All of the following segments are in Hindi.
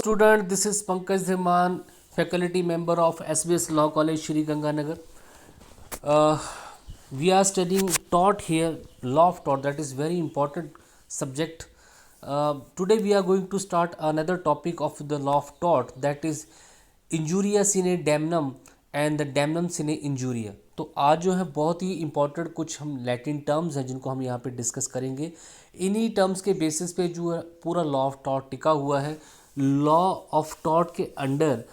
Student, this is Pankaj Dhiman, faculty member of SBS Law College, Shri Ganganagar. Uh, we are studying tort here, law of tort. That is very important subject. Today we are going to start another topic of the law of tort, that is injuria sine damnum and the damnum sine injuria. तो आज जो है बहुत ही इंपॉर्टेंट कुछ हम लैटिन टर्म्स हैं जिनको हम यहाँ पे डिस्कस करेंगे. इन्हीं टर्म्स के बेसिस पे जो है पूरा लॉ ऑफ टॉर्ट टिका हुआ है. लॉ ऑफ टॉर्ट के अंडर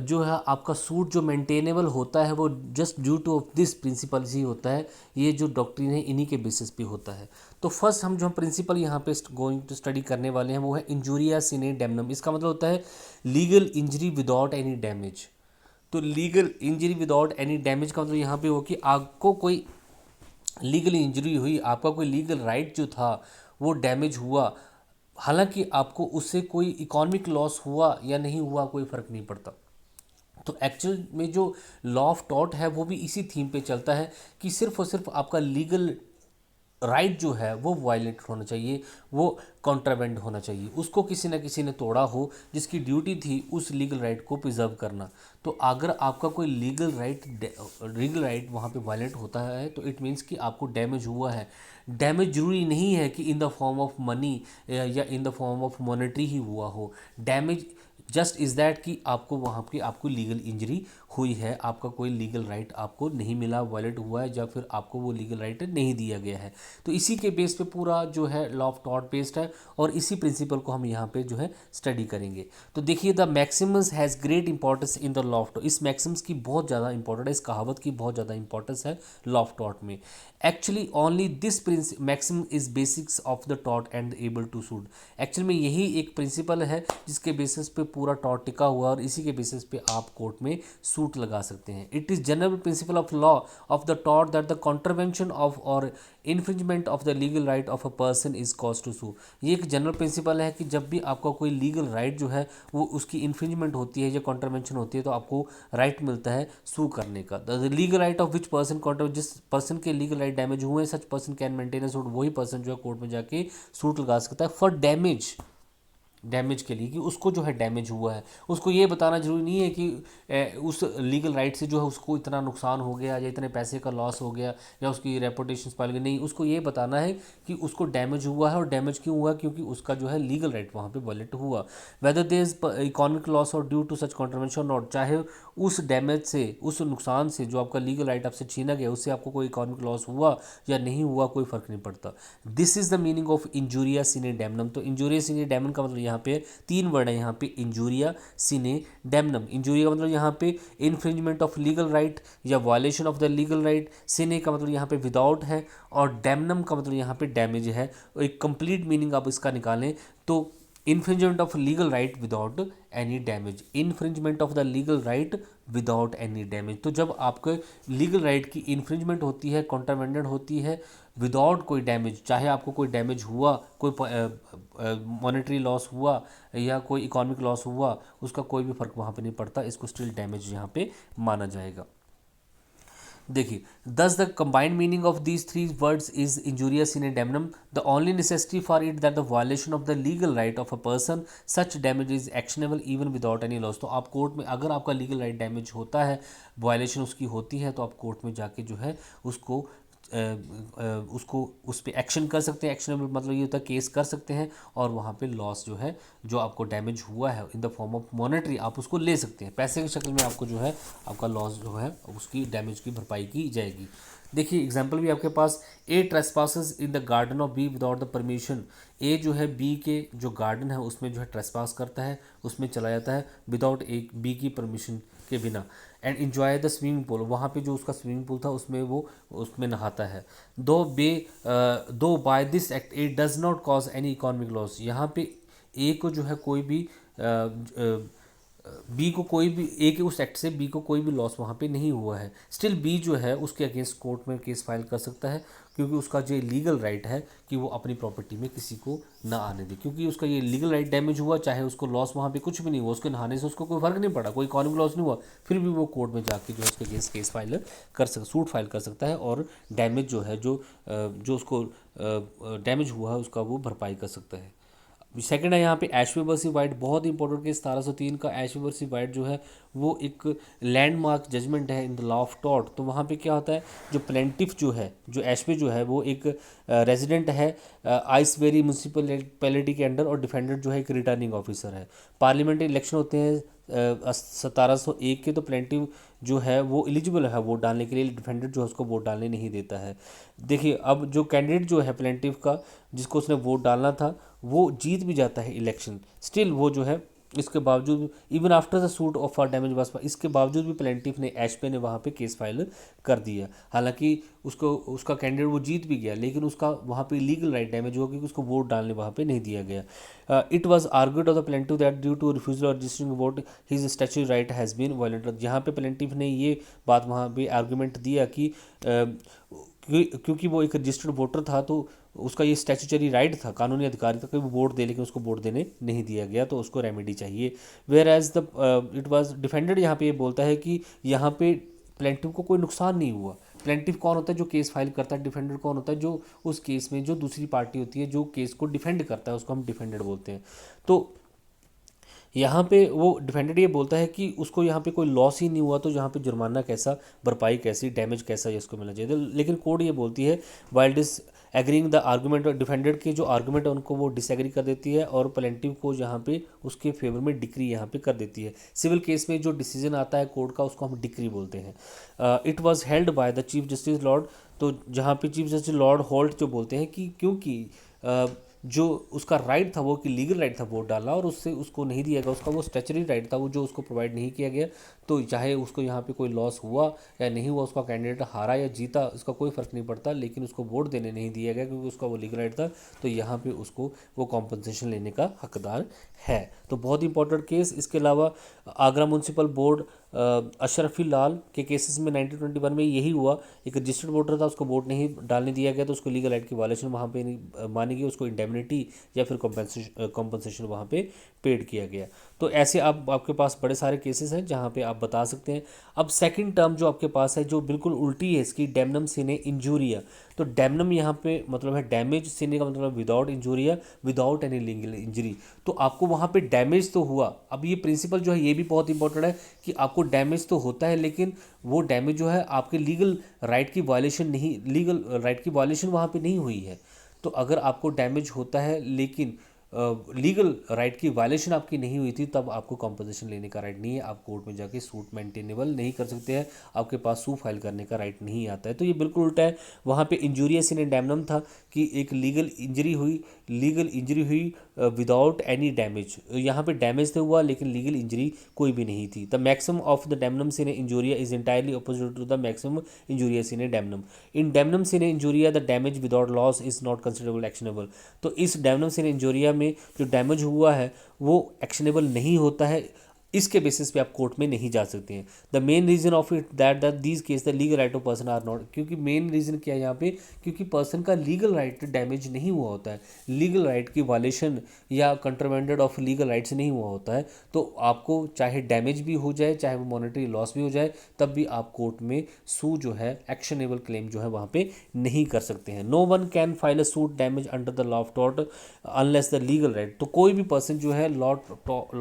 जो है आपका सूट जो मेंटेनेबल होता है वो just due to of this principle ही होता है. ये जो डॉक्ट्रिन है इन्हीं के बेसिस पे होता है. तो फर्स्ट हम जो प्रिंसिपल यहाँ पे गोइंग टू स्टडी करने वाले हैं वो है इंजुरिया सिने डैमनम. इसका मतलब होता है legal injury without any damage. तो legal injury without any damage का मतलब यहाँ पे हो कि आपको कोई लीगल इंजरी हुई, आपका कोई लीगल राइट जो था वो डैमेज हुआ, हालांकि आपको उससे कोई इकोनॉमिक लॉस हुआ या नहीं हुआ कोई फ़र्क नहीं पड़ता. तो एक्चुअल में जो लॉ ऑफ टॉर्ट है वो भी इसी थीम पे चलता है कि सिर्फ और सिर्फ आपका लीगल राइट जो है वो वायलेट होना चाहिए, वो कॉन्ट्रावेंड होना चाहिए, उसको किसी न किसी ने तोड़ा हो जिसकी ड्यूटी थी उस लीगल राइट को प्रिजर्व करना. तो अगर आपका कोई लीगल राइट वहाँ पे वायलेट होता है तो इट मीन्स कि आपको डैमेज हुआ है. डैमेज जरूरी नहीं है कि in the form of money या in the form of monetary ही हुआ हो. डैमेज जस्ट इज़ दैट कि आपको वहाँ की आपको लीगल इंजरी हुई है, आपका कोई लीगल राइट आपको नहीं मिला, वायलेट हुआ है, या फिर आपको वो लीगल राइट नहीं दिया गया है. तो इसी के बेस पे पूरा जो है लॉ ऑफ टॉर्ट बेस्ड है और इसी प्रिंसिपल को हम यहाँ पे जो है स्टडी करेंगे. तो देखिए, the Maximus has great importance in the law of tort. इस मैक्सिमस की बहुत ज़्यादा इंपॉर्टेंट है, इस कहावत की बहुत ज़्यादा इंपॉर्टेंस है लॉ ऑफ टॉर्ट में. Actually only this maxim is basics of the tort and able to sue. Actually में यही एक प्रिंसिपल है जिसके बेसिस पे पूरा टॉर्ट टिका हुआ और इसी के बेसिस पे आप कोर्ट में सूट लगा सकते हैं. It is general principle of law of the tort that the contravention of और infringement of the legal right of a person is cause to sue. ये एक जनरल प्रिंसिपल है कि जब भी आपका कोई लीगल राइट जो है वो उसकी इन्फ्रिंजमेंट होती है या कॉन्ट्रवेंशन होती है तो आपको राइट मिलता है सू करने का. The legal right of which person जिस पर्सन के लीगल राइट डैमेज हुए हैं such person can maintain a suit. वही पर्सन जो है कोर्ट में जाके सूट लगा सकता है फॉर डैमेज के लिए, कि उसको जो है डैमेज हुआ है. उसको ये बताना जरूरी नहीं है कि उस लीगल राइट से जो है उसको इतना नुकसान हो गया या इतने पैसे का लॉस हो गया या उसकी रेपुटेशन स्पॉइल गई. नहीं, उसको ये बताना है कि उसको डैमेज हुआ है और डैमेज क्यों हुआ, क्योंकि उसका जो है लीगल राइट वहाँ पे वायलेट हुआ. Whether there is economic loss और due to such contravention not. चाहे उस डैमेज से, उस नुकसान से जो आपका लीगल राइट आपसे छीना गया उससे आपको कोई इकोनॉमिक लॉस हुआ या नहीं हुआ कोई फ़र्क नहीं पड़ता. This is the meaning of injuria sine damnum. तो इंजूरिया सिने डैमनम का मतलब यहाँ पे तीन वर्ड है. यहाँ पे इंजूरिया सिने डैमनम. इंजूरिया का मतलब यहाँ पे इन्फ्रिंजमेंट ऑफ लीगल राइट या violation of the legal right. सिने का मतलब यहाँ पे विदाउट है और डैमनम का मतलब यहाँ पे डैमेज है. एक कंप्लीट मीनिंग आप इसका निकालें तो infringement of legal right without any damage. Infringement of the legal right without any damage. तो जब आपके लीगल राइट की इन्फ्रिंजमेंट होती है, कॉन्ट्रावेंडेड होती है विदाउट कोई डैमेज, चाहे आपको कोई डैमेज हुआ, कोई मॉनेटरी लॉस हुआ या कोई इकोनॉमिक लॉस हुआ, उसका कोई भी फर्क वहाँ पे नहीं पड़ता, इसको स्टिल डैमेज यहाँ पे माना जाएगा. देखिए, दस the combined meaning of these three words is injuria sine damnum. The only necessity for it that the violation of the legal right of a person such damage is actionable even without any loss. तो आप कोर्ट में अगर आपका लीगल राइट डैमेज होता है, वायलेशन उसकी होती है, तो आप कोर्ट में जाके जो है उसको उस पर एक्शन कर सकते हैं. एक्शनेबल मतलब ये होता है केस कर सकते हैं और वहाँ पे लॉस जो है, जो आपको डैमेज हुआ है इन द फॉर्म ऑफ मॉनेटरी, आप उसको ले सकते हैं. पैसे की शक्ल में आपको जो है आपका लॉस जो है उसकी डैमेज की भरपाई की जाएगी. देखिए एग्जाम्पल भी आपके पास. A trespasses in the garden of B without the permission. A जो है बी के जो गार्डन है उसमें जो है ट्रेसपास करता है, उसमें चला जाता है विदाउट ए बी की परमिशन के बिना. And enjoy the swimming pool. वहाँ पे जो उसका स्विमिंग पूल था उसमें वो उसमें नहाता है. Though by this act A does not cause any economic loss. यहाँ पे ए को जो है कोई भी बी को कोई भी ए के उस एक्ट से बी को कोई भी लॉस वहाँ पे नहीं हुआ है. स्टिल बी जो है उसके अगेंस्ट कोर्ट में केस फाइल कर सकता है क्योंकि उसका जो लीगल राइट है कि वो अपनी प्रॉपर्टी में किसी को ना आने दे, क्योंकि उसका ये लीगल राइट डैमेज हुआ, चाहे उसको लॉस वहाँ पे कुछ भी नहीं हुआ, उसके नहाने से उसको कोई फर्क नहीं पड़ा, कोई इकोनॉमिक लॉस नहीं हुआ, फिर भी वो कोर्ट में जाके जो है उसके अगेंस्ट केस फाइल कर सकता, सूट फाइल कर सकता है और डैमेज जो है जो उसको डैमेज हुआ है उसका वो भरपाई कर सकता है. सेकंड है यहाँ पे एशवे वर्सेस वाइट, बहुत इंपॉर्टेंट केस 1703 का एशवे वर्सेस वाइट जो है वो एक लैंडमार्क जजमेंट है in the law of tort. तो वहाँ पे क्या होता है, जो प्लेंटिफ जो है, जो एशवे जो है वो एक रेजिडेंट है आइसबेरी म्यूनसिपैलिटी के अंडर, और डिफेंडेंट जो है एक रिटर्निंग ऑफिसर है। पार्लियामेंट्री इलेक्शन होते हैं 1701 के, तो प्लेंटिव जो है वो एलिजिबल है वोट डालने के लिए, डिफेंडेंट जो है उसको वोट डालने नहीं देता है। देखिए अब जो कैंडिडेट जो है प्लेंटिव का, जिसको उसने वोट डालना था, वो जीत भी जाता है इलेक्शन, स्टिल वो जो है इसके बावजूद, even after the suit of for damage was, इसके बावजूद भी प्लेंटिफ ने एशपे ने वहाँ पे केस फाइल कर दिया। हालांकि उसको उसका कैंडिडेट वो जीत भी गया, लेकिन उसका वहाँ पे लीगल राइट डैमेज हुआ क्योंकि उसको वोट डालने वहाँ पे नहीं दिया गया। It was argued of the plaintiff that due to refusal of registering vote his statutory right has been violated. जहाँ पे प्लेंटिफ ने ये बात वहाँ पे आर्गूमेंट दिया कि क्योंकि वो एक रजिस्टर्ड वोटर था, तो उसका ये स्टैच्यूटरी राइट था, कानूनी अधिकार था कि वो वोट दे, लेकिन उसको वोट देने नहीं दिया गया, तो उसको रेमेडी चाहिए। Whereas the it was defended, यहाँ पे ये बोलता है कि यहाँ पे प्लेंटिफ को कोई नुकसान नहीं हुआ। प्लेंटिफ कौन होता है, जो केस फाइल करता है। डिफेंडेड कौन होता है, जो उस केस में जो दूसरी पार्टी होती है जो केस को डिफेंड करता है, उसको हम डिफेंडेड बोलते हैं। तो यहाँ पे वो डिफेंडेड ये बोलता है कि उसको यहाँ पे कोई लॉस ही नहीं हुआ, तो यहाँ पे जुर्माना कैसा, भरपाई कैसी, डैमेज कैसा ये इसको मिलना चाहिए। लेकिन कोर्ट ये बोलती है while disagreeing the argument, defended के जो आर्गूमेंट है उनको वो डिसएग्री कर देती है, और प्लेंटिव को यहाँ पे उसके फेवर में डिक्री यहाँ पे कर देती है। सिविल केस में जो डिसीजन आता है कोर्ट का, उसको हम डिक्री बोलते हैं। It was held by the chief justice Lord, तो जहाँ पे चीफ जस्टिस लॉर्ड होल्ट जो बोलते हैं कि क्योंकि जो उसका राइट था वो कि लीगल राइट था वोट डालना, और उससे उसको नहीं दिया गया, उसका वो स्टैचुटरी राइट था वो जो उसको प्रोवाइड नहीं किया गया, तो चाहे उसको यहाँ पे कोई लॉस हुआ या नहीं हुआ, उसका कैंडिडेट हारा या जीता, इसका कोई फ़र्क नहीं पड़ता, लेकिन उसको वोट देने नहीं दिया गया क्योंकि उसका वो लीगल राइट था, तो यहाँ पे उसको वो कॉम्पनसेशन लेने का हकदार है। तो बहुत इंपॉर्टेंट केस। इसके अलावा आगरा म्यूनसिपल बोर्ड अशरफी लाल के केसेस में 1921 में यही हुआ, एक रजिस्टर्ड वोटर था, उसको वोट नहीं डालने दिया गया, तो उसको लीगल राइट की वायलेशन वहाँ पे नहीं मानी गई, उसको इंडेमनिटी या फिर कॉम्पनसेशन वहाँ पे पेड किया गया। तो ऐसे आपके पास बड़े सारे केसेस हैं जहाँ पे आप बता सकते हैं। अब सेकंड टर्म जो आपके पास है जो बिल्कुल उल्टी है इसकी, डैमनम सिने इंजूरिया। तो डैमनम यहाँ पे मतलब है डैमेज, सिने का मतलब without injuria, without any legal injury. तो आपको वहाँ पे डैमेज तो हुआ। अब ये प्रिंसिपल जो है ये भी बहुत इंपॉर्टेंट है कि आपको डैमेज तो होता है, लेकिन वो डैमेज जो है आपके लीगल राइट की वायलेशन नहीं, लीगल राइट की वायलेशन वहाँ पे नहीं हुई है। तो अगर आपको डैमेज होता है लेकिन लीगल राइट की वायलेशन आपकी नहीं हुई थी, तब आपको कॉम्पोजिशन लेने का राइट नहीं है, आप कोर्ट में जाके सूट मेंटेनेबल नहीं कर सकते हैं, आपके पास सू फाइल करने का राइट नहीं आता है। तो ये बिल्कुल उल्टा है। वहाँ पे इंजूरियस इन डैमनम था कि एक लीगल इंजरी हुई विदाउट एनी डैमेज। यहाँ पे डैमेज तो हुआ लेकिन लीगल इंजरी कोई भी नहीं थी। The maximum of the damnum sine injuria is entirely opposite to the maximum injuria sine damnum. In damnum sine injuria the damage without loss is not considerable actionable. तो इस डैमनम सिने इंजूरिया में जो डैमेज हुआ है वो एक्शनेबल नहीं होता है, इसके बेसिस पे आप कोर्ट में नहीं जा सकते हैं। The main reason of it that these case the legal right of person are not, क्योंकि मेन रीजन क्या है यहाँ पे, क्योंकि पर्सन का लीगल राइट डैमेज नहीं हुआ होता है, लीगल राइट की वायलेशन या कंट्रावेंडेड ऑफ लीगल राइट्स नहीं हुआ होता है। तो आपको चाहे डैमेज भी हो जाए, चाहे वो मॉनेटरी लॉस भी हो जाए, तब भी आप कोर्ट में सू जो है एक्शनेबल क्लेम जो है वहाँ पे नहीं कर सकते हैं। No one can file a suit damage under the law of tort unless the legal right. तो कोई भी पर्सन जो है लॉ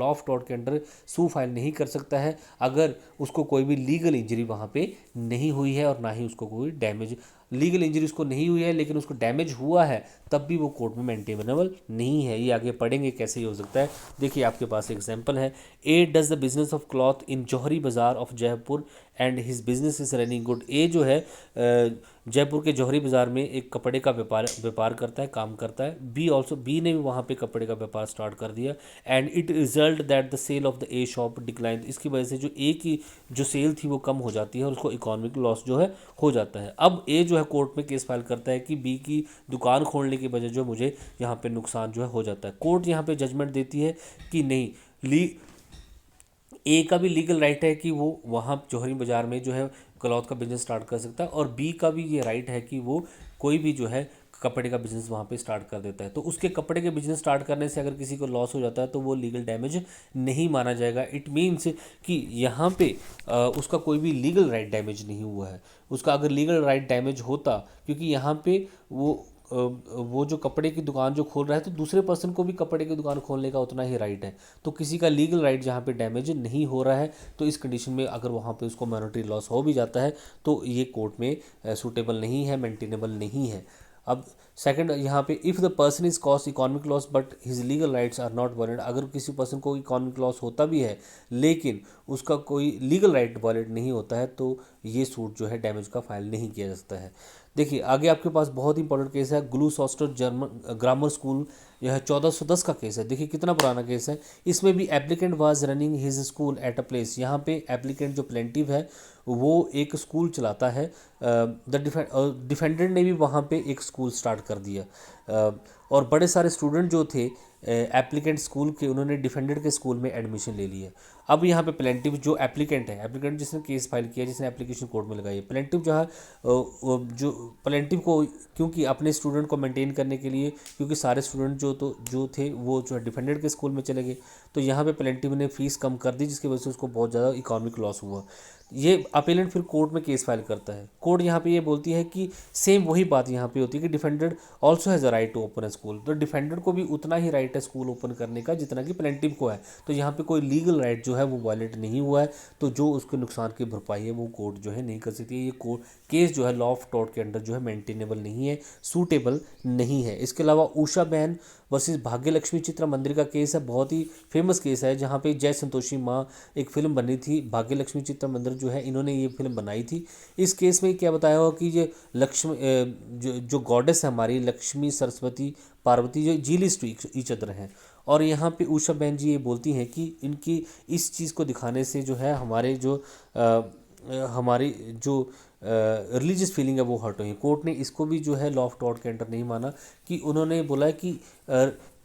ऑफ टॉर्ट के अंडर सू फाइल नहीं कर सकता है अगर उसको कोई भी लीगल इंजरी वहाँ पे नहीं हुई है, और ना ही उसको कोई डैमेज, लीगल इंजरी उसको नहीं हुई है लेकिन उसको डैमेज हुआ है, तब भी वो कोर्ट में मेंटेनेबल नहीं है। ये आगे पढ़ेंगे कैसे ये हो सकता है। देखिए आपके पास एग्जांपल है, A does the business of cloth in Johari Bazaar of Jaipur and his business is running good. A जो है जयपुर के जौहरी बाज़ार में एक कपड़े का व्यापार करता है, काम करता है। बी ने भी वहाँ पे कपड़े का व्यापार स्टार्ट कर दिया, and it result that the sale of the a shop decline. इसकी वजह से जो ए की जो सेल थी वो कम हो जाती है और उसको इकोनॉमिक लॉस जो है हो जाता है। अब ए जो है कोर्ट में केस फाइल करता है कि बी की दुकान खोलने की वजह जो मुझे यहाँ पे नुकसान जो है हो जाता है। कोर्ट यहाँ पे जजमेंट देती है कि नहीं, ए का भी लीगल राइट है कि वो वहाँ जौहरी बाज़ार में जो है क्लॉथ का बिजनेस स्टार्ट कर सकता है, और बी का भी ये राइट है कि वो कोई भी जो है कपड़े का बिजनेस वहाँ पे स्टार्ट कर देता है। तो उसके कपड़े के बिजनेस स्टार्ट करने से अगर किसी को लॉस हो जाता है तो वो लीगल डैमेज नहीं माना जाएगा। इट मीन्स कि यहाँ पे उसका कोई भी लीगल राइट डैमेज नहीं हुआ है। उसका अगर लीगल राइट डैमेज होता, क्योंकि यहाँ पे वो वो जो कपड़े की दुकान जो खोल रहा है तो दूसरे पर्सन को भी कपड़े की दुकान खोलने का उतना ही राइट है। तो किसी का लीगल राइट जहाँ पे डैमेज नहीं हो रहा है तो इस कंडीशन में अगर वहाँ पे उसको मॉनेटरी लॉस हो भी जाता है तो ये कोर्ट में सूटेबल नहीं है, मेंटेनेबल नहीं है। अब सेकंड यहाँ पे if the person is cause economic loss but his legal rights are not violate, अगर किसी पर्सन को इकोनॉमिक लॉस होता भी है लेकिन उसका कोई लीगल राइट वायलेट नहीं होता है तो ये सूट जो है डैमेज का फाइल नहीं किया जा सकता है। देखिए आगे आपके पास बहुत इंपॉर्टेंट केस है ग्लूसॉस्टर जर्मन ग्रामर स्कूल, यह 1410 का केस है। देखिए कितना पुराना केस है। इसमें भी applicant was running his school at a place, यहाँ पे एप्लीकेंट जो प्लेंटिव है वो एक स्कूल चलाता है, द डिफेंडेंट ने भी वहाँ पे एक स्कूल स्टार्ट कर दिया, और बड़े सारे स्टूडेंट जो थे एप्लीकेंट स्कूल के उन्होंने डिफेंडेंट के स्कूल में एडमिशन ले लिया। अब यहाँ पे प्लेंटिव जो एप्लीकेंट है, एप्लीकेंट जिसने केस फाइल किया, जिसने एप्लीकेशन कोर्ट में लगाई है, प्लेंटिव जो है जो प्लेंटिव को क्योंकि अपने स्टूडेंट को मेंटेन करने के लिए, क्योंकि सारे स्टूडेंट जो थे वो जो है डिफेंडेंट के स्कूल में चले गए, तो यहाँ पे प्लेंटिव ने फीस कम कर दी जिसकी वजह से उसको बहुत ज़्यादा इकोनॉमिक लॉस हुआ। ये अपेलेंट फिर कोर्ट में केस फाइल करता है। कोर्ट यहाँ पे ये बोलती है कि सेम वही बात यहाँ पे होती है कि defended also has a right to open a school, तो डिफेंडेड को भी उतना ही राइट है स्कूल ओपन करने का जितना कि प्लेंटिव को है। तो यहाँ पे कोई लीगल राइट जो है वो वायलेट नहीं हुआ है, तो जो उसके नुकसान की भरपाई है वो कोर्ट जो है नहीं कर सकती है। ये कोर्ट केस जो है लॉ ऑफ टॉर्ट के अंडर जो है मेंटेनेबल नहीं है, सूटेबल नहीं है। इसके अलावा उषा बहन वर्सेस भाग्य लक्ष्मी चित्रा मंदिर का केस है, बहुत ही फेमस केस है जहाँ पे जय संतोषी माँ एक फिल्म बनी थी, भाग्य लक्ष्मी चित्रा मंदिर जो है इन्होंने ये फिल्म बनाई थी। इस केस में क्या बताया हुआ कि ये लक्ष्मी जो गॉडेस है हमारी लक्ष्मी सरस्वती पार्वती जो जीलिस्ट टू ईच अदर हैं, और यहाँ पे उषा बहन जी ये बोलती हैं कि इनकी इस चीज़ को दिखाने से जो है हमारी जो रिलीजियस फीलिंग है वो हर्ट हुई। कोर्ट ने इसको भी जो है लॉ ऑफ टॉर्ट के अंडर नहीं माना कि उन्होंने बोला है कि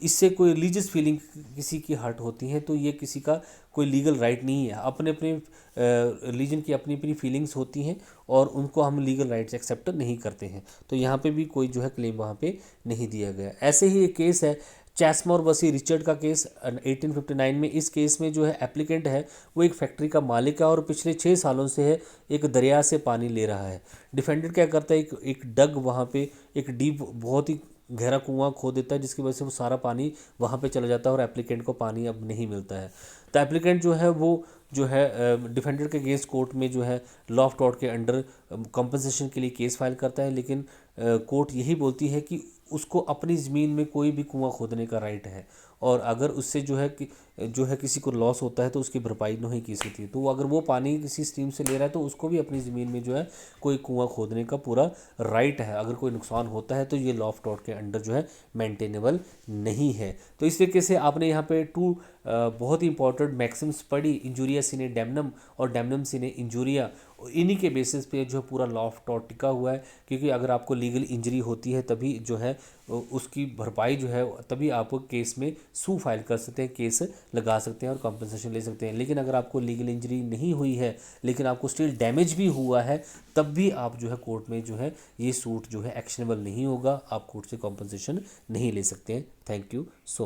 इससे कोई रिलीजियस फीलिंग किसी की हर्ट होती है तो ये किसी का कोई लीगल राइट नहीं है। अपने अपने रिलीजन की अपनी अपनी फीलिंग्स होती हैं और उनको हम लीगल राइट्स एक्सेप्ट नहीं करते हैं, तो यहाँ पे भी कोई जो है क्लेम वहाँ पे नहीं दिया गया। ऐसे ही एक केस है चैसमोर वसी रिचर्ड का केस 1859 में। इस केस में जो है एप्लीकेंट है वो एक फैक्ट्री का मालिक है और पिछले 6 सालों से है एक दरिया से पानी ले रहा है। डिफेंडेंट क्या करता है, एक डग वहाँ पे एक डीप बहुत ही गहरा कुआं खो देता है जिसकी वजह से वो सारा पानी वहाँ पे चला जाता है और एप्लीकेंट को पानी अब नहीं मिलता है। तो एप्लीकेंट जो है वो जो है डिफेंडेंट के अगेंस्ट कोर्ट में जो है लॉ ऑफ टॉर्ट के अंडर कंपनसेशन के लिए केस फाइल करता है, लेकिन कोर्ट यही बोलती है कि उसको अपनी ज़मीन में कोई भी कुआं खोदने का राइट है, और अगर उससे जो है किसी को लॉस होता है तो उसकी भरपाई नहीं की सकती। तो अगर वो पानी किसी स्ट्रीम से ले रहा है तो उसको भी अपनी ज़मीन में जो है कोई कुआं खोदने का पूरा राइट है। अगर कोई नुकसान होता है तो ये लॉ ऑफ टॉर्ट के अंडर जो है मेंटेनेबल नहीं है। तो इस तरीके से आपने यहाँ पे बहुत ही इंपॉर्टेंट मैक्सिम्स पढ़ी, इंजूरिया सिने डैमनम और डैमनम सिने इंजूरिया, इन्हीं के बेसिस पे जो पूरा लॉ ऑफ टॉर्ट टिका हुआ है। क्योंकि अगर आपको लीगल इंजरी होती है तभी जो है उसकी भरपाई जो है तभी आप केस में सू फाइल कर सकते हैं, केस लगा सकते हैं और कंपनसेशन ले सकते हैं। लेकिन अगर आपको लीगल इंजरी नहीं हुई है लेकिन आपको स्टिल डैमेज भी हुआ है तब भी आप जो है कोर्ट में जो है ये सूट जो है एक्शनेबल नहीं होगा, आप कोर्ट से कंपनसेशन नहीं ले सकते हैं। Thank you so